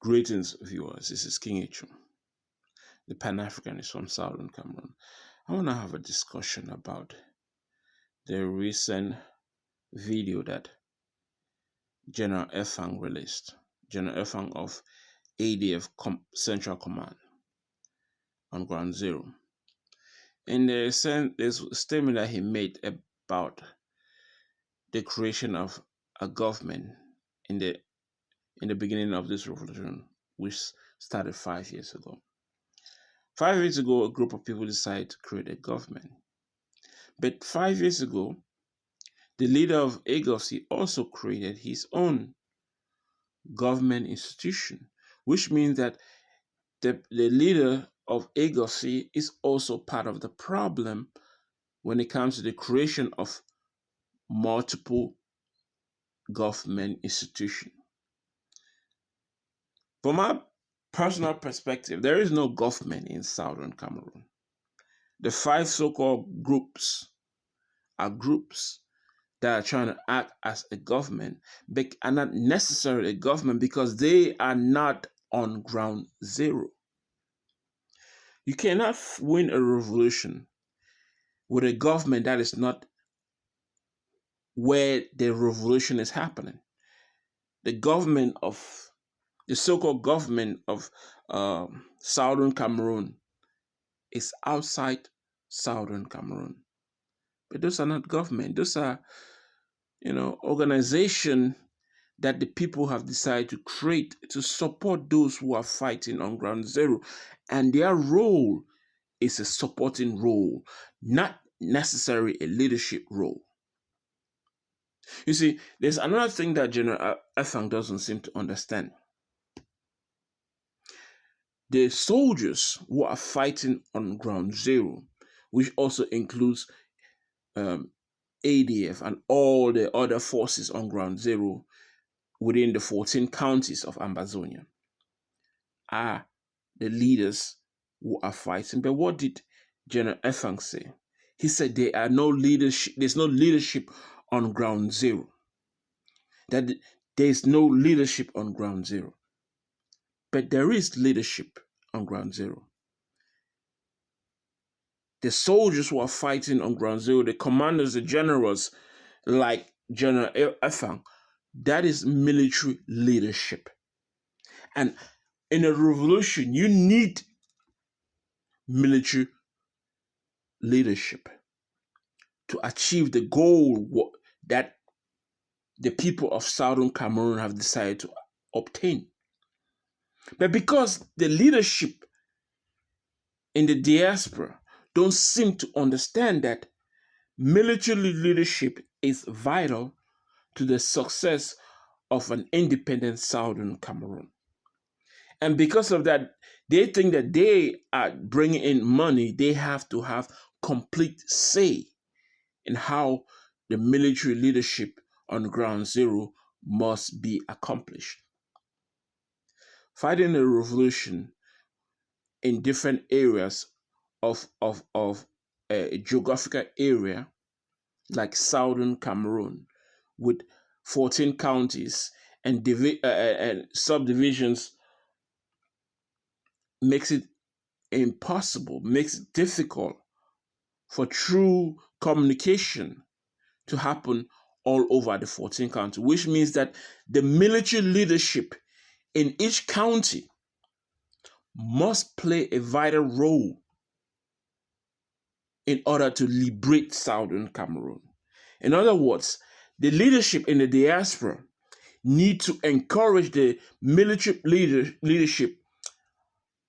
Greetings, viewers. This is King H, the Pan-Africanist from Southern Cameroon. I want to have a discussion about the recent video that General Efang released. General Efang of ADF Central Command on Ground Zero. In the statement that he made about the creation of a government in the beginning of this revolution, which started 5 years ago. 5 years ago, a group of people decided to create a government. But 5 years ago, the leader of Agovc also created his own government institution, which means that the leader of Agovc is also part of the problem when it comes to the creation of multiple government institutions. From my personal perspective, there is no government in Southern Cameroon. The 5 so-called groups are groups that are trying to act as a government, but are not necessarily a government because they are not on ground zero. You cannot win a revolution with a government that is not where the revolution is happening. The so-called government of Southern Cameroon is outside Southern Cameroon. But those are not government. Those are, organizations that the people have decided to create to support those who are fighting on ground zero. And their role is a supporting role, not necessarily a leadership role. You see, there's another thing that General Efang doesn't seem to understand. The soldiers who are fighting on ground zero, which also includes ADF and all the other forces on ground zero within the 14 counties of Ambazonia, are the leaders who are fighting. But what did General Efang say? He said there's no leadership on ground zero. That there's no leadership on ground zero. But there is leadership on ground zero. The soldiers who are fighting on ground zero, the commanders, the generals, like General Efang, that is military leadership. And in a revolution, you need military leadership to achieve the goal that the people of Southern Cameroon have decided to obtain. But because the leadership in the diaspora don't seem to understand that military leadership is vital to the success of an independent Southern Cameroon. And because of that, they think that they are bringing in money. They have to have complete say in how the military leadership on ground zero must be accomplished. Fighting a revolution in different areas of a geographical area like Southern Cameroon with 14 counties and subdivisions makes it impossible, makes it difficult for true communication to happen all over the 14 counties, which means that the military leadership in each county must play a vital role in order to liberate Southern Cameroon. In other words, the leadership in the diaspora need to encourage the military leadership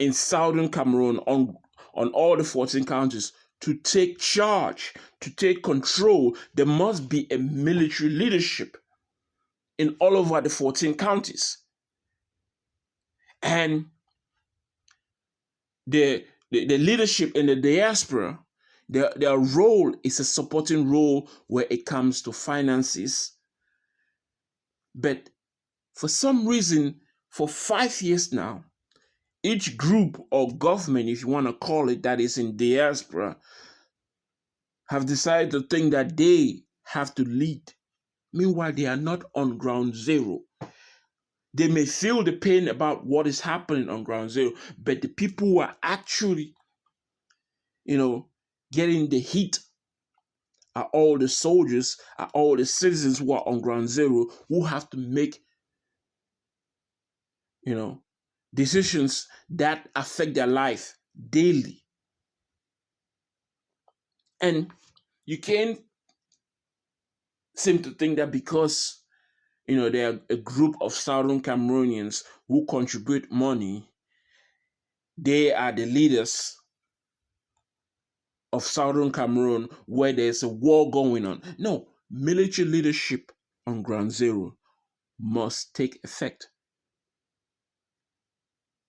in Southern Cameroon on all the 14 counties to take charge, to take control. There must be a military leadership in all over the 14 counties. And the leadership in the diaspora, their role is a supporting role where it comes to finances. But for some reason, for 5 years now, each group or government, if you want to call it, that is in diaspora, have decided to think that they have to lead. Meanwhile, they are not on ground zero. They may feel the pain about what is happening on ground zero, but the people who are actually, getting the heat are all the soldiers, are all the citizens who are on ground zero, who have to make, decisions that affect their life daily. And you can't seem to think that because, there are a group of Southern Cameroonians who contribute money, they are the leaders of Southern Cameroon where there's a war going on. No, military leadership on ground zero must take effect.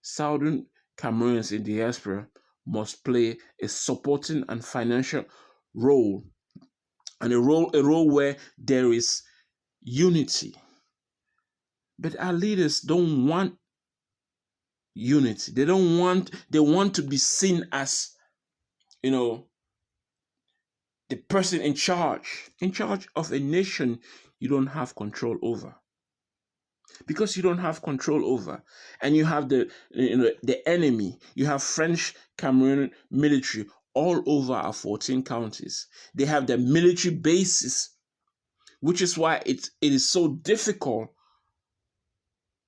Southern Cameroonians in diaspora must play a supporting and financial role, and a role where there is unity. But our leaders don't want unity. They want to be seen as, the person in charge of a nation you don't have control over. Because you don't have control over, and you have the enemy, you have French Cameroon military all over our 14 counties. They have their military bases, which is why it is so difficult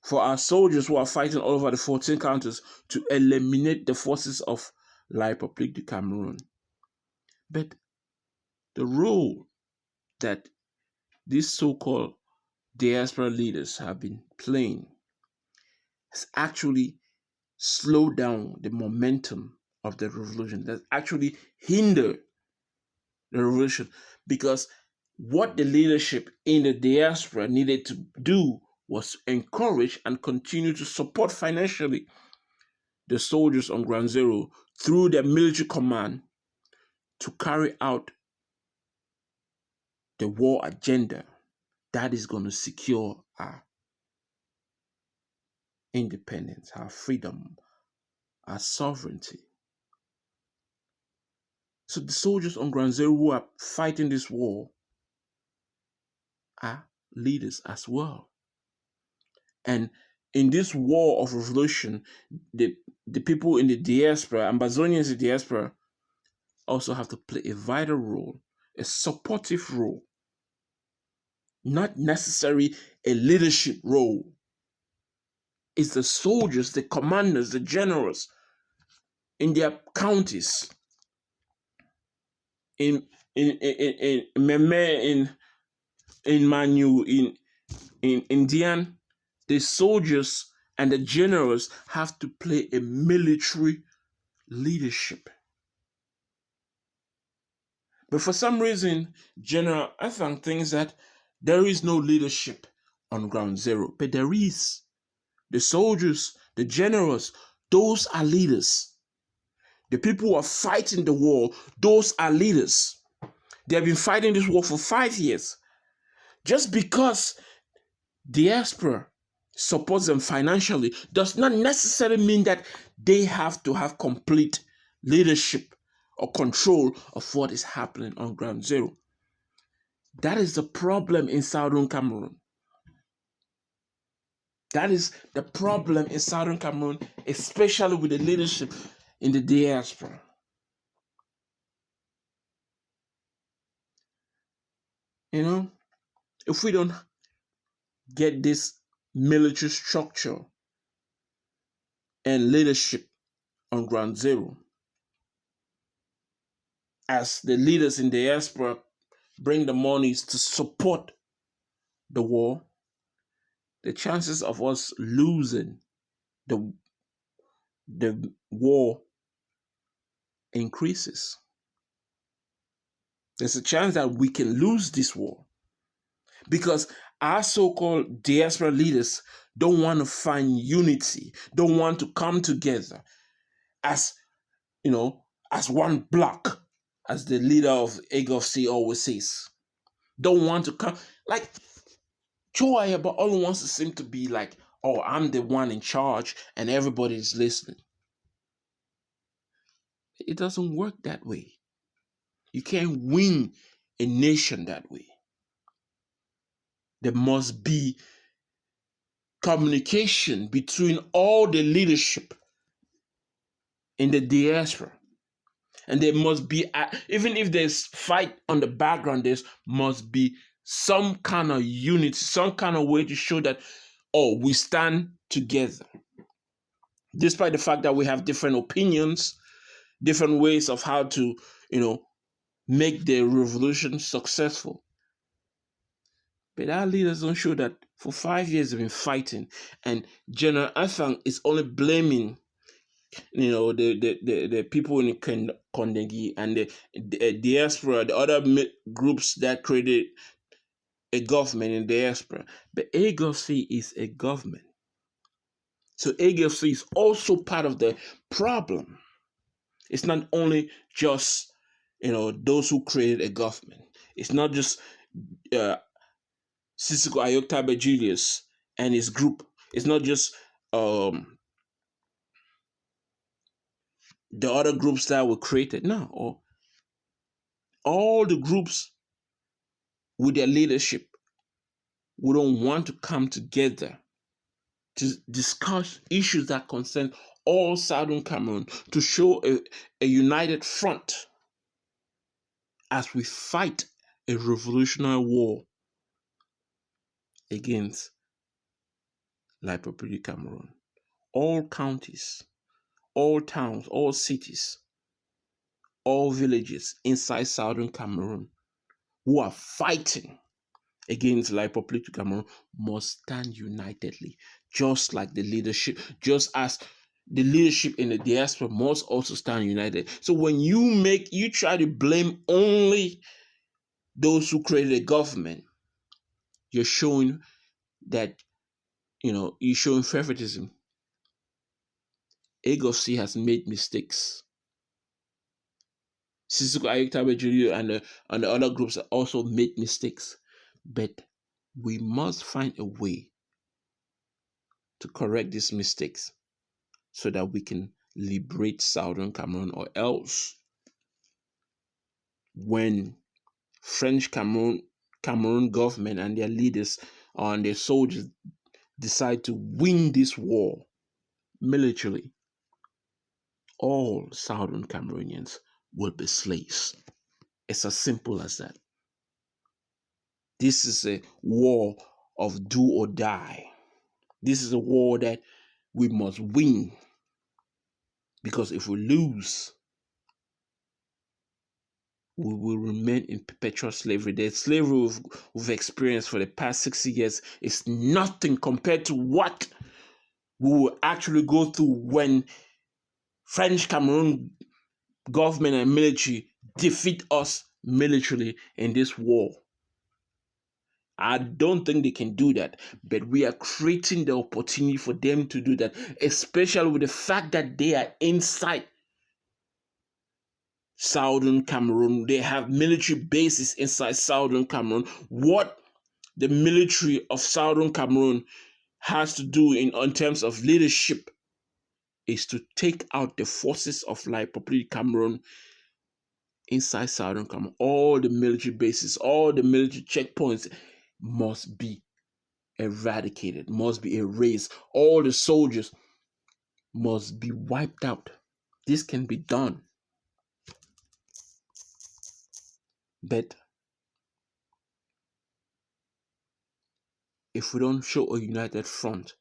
for our soldiers who are fighting all over the 14 counties to eliminate the forces of La République du Cameroon. But the role that these so-called diaspora leaders have been playing has actually slowed down the momentum of the revolution, that actually hindered the revolution, because what the leadership in the diaspora needed to do was encourage and continue to support financially the soldiers on ground zero through their military command to carry out the war agenda that is going to secure our independence, our freedom, our sovereignty. So the soldiers on ground zero who are fighting this war are leaders as well. And in this war of revolution, the people in the diaspora, Ambazonians in the diaspora, also have to play a vital role, a supportive role, not necessarily a leadership role. It's the soldiers, the commanders, the generals in their counties, in Meme, in Manu, in Indian. The soldiers and the generals have to play a military leadership. But for some reason, General Efang thinks that there is no leadership on ground zero. But there is. The soldiers, the generals, those are leaders. The people who are fighting the war, those are leaders. They have been fighting this war for 5 years. Just because diaspora supports them financially does not necessarily mean that they have to have complete leadership or control of what is happening on ground zero. That is the problem in Southern Cameroon. That is the problem in Southern Cameroon, especially with the leadership in the diaspora. If we don't get this military structure and leadership on ground zero, as the leaders in the diaspora bring the monies to support the war, the chances of us losing the war increases. There's a chance that we can lose this war because our so-called diaspora leaders don't want to find unity, don't want to come together as one block, as the leader of Agovc always says. Don't want to come like Joe Ayaba only wants to seem to be like, oh, I'm the one in charge and everybody is listening. It doesn't work that way. You can't win a nation that way. There must be communication between all the leadership in the diaspora. And there must be, even if there's fight on the background, there must be some kind of unity, some kind of way to show that, oh, we stand together. Despite the fact that we have different opinions, different ways of how to, make the revolution successful. But our leaders don't show that for 5 years they've been fighting. And General Efang is only blaming the people in Kondegi and the diaspora, the other groups that created a government in the diaspora. But Agovc is a government. So Agovc is also part of the problem. It's not only just, those who created a government. It's not just Sisiko Ayoktabe Julius and his group. It's not just the other groups that were created. No, all the groups with their leadership, we don't want to come together to discuss issues that concern all Southern Cameroon, to show a united front as we fight a revolutionary war against Republic Cameroon. All counties, all towns, all cities, all villages inside Southern Cameroon who are fighting against Republic Cameroon must stand unitedly, just like the leadership, just as the leadership in the diaspora must also stand united. So when you try to blame only those who created a government, you're showing that, you're showing favoritism. Agovc has made mistakes. Sisiko Ayoktabe Jr. and the other groups also made mistakes. But we must find a way to correct these mistakes so that we can liberate Southern Cameroon, or else when French Cameroon government and their leaders and their soldiers decide to win this war militarily, all Southern Cameroonians will be slaves. It's as simple as that. This is a war of do or die. This is a war that we must win. Because if we lose, we will remain in perpetual slavery. The slavery we've experienced for the past 60 years is nothing compared to what we will actually go through when French Cameroon government and military defeat us militarily in this war. I don't think they can do that, but we are creating the opportunity for them to do that, especially with the fact that they are inside Southern Cameroon. They have military bases inside Southern Cameroon. What the military of Southern Cameroon has to do in terms of leadership is to take out the forces of Republic Cameroon inside Southern Cameroon. All the military bases, all the military checkpoints must be eradicated, must be erased. All the soldiers must be wiped out. This can be done. But if we don't show a united front,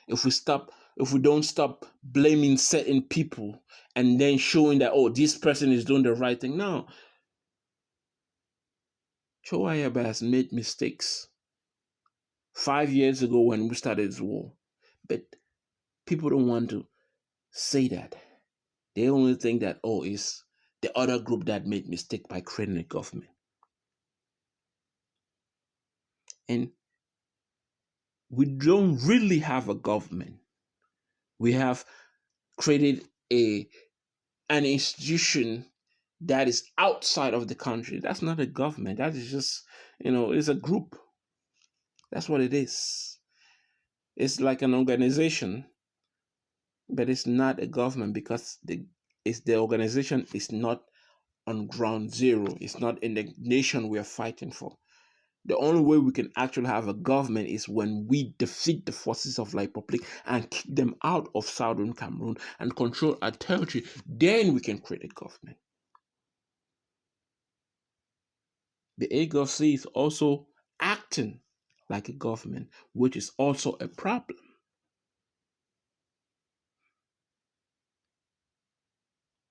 if we don't stop blaming certain people and then showing that, oh, this person is doing the right thing. No. Choayaba has made mistakes 5 years ago when we started this war. But people don't want to say that. They only think that, oh, it's the other group that made mistake by creating a government. And we don't really have a government. We have created an institution that is outside of the country. That's not a government. That is just, it's a group. That's what it is. It's like an organization, but it's not a government because the organization is not on ground zero. It's not in the nation we are fighting for. The only way we can actually have a government is when we defeat the forces of La Republic and kick them out of southern Cameroon and control our territory. Then we can create a government. The Agovc is also acting like a government, which is also a problem.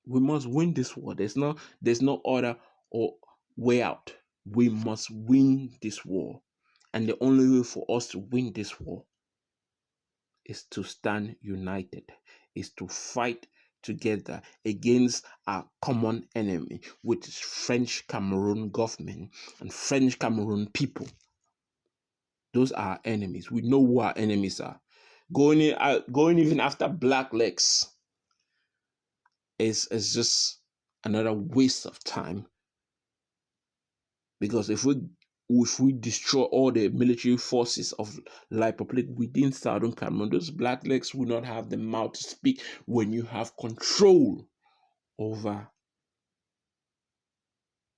We must win this war. There's no other or way out. We must win this war. And the only way for us to win this war is to stand united, is to fight together against our common enemy, which is French Cameroon government and French Cameroon people. Those are our enemies. We know who our enemies are. Going even after black legs is just another waste of time. Because if we destroy all the military forces of La Republic within Southern Cameroon, those black legs will not have the mouth to speak when you have control over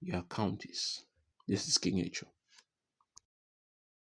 your counties. This is King H.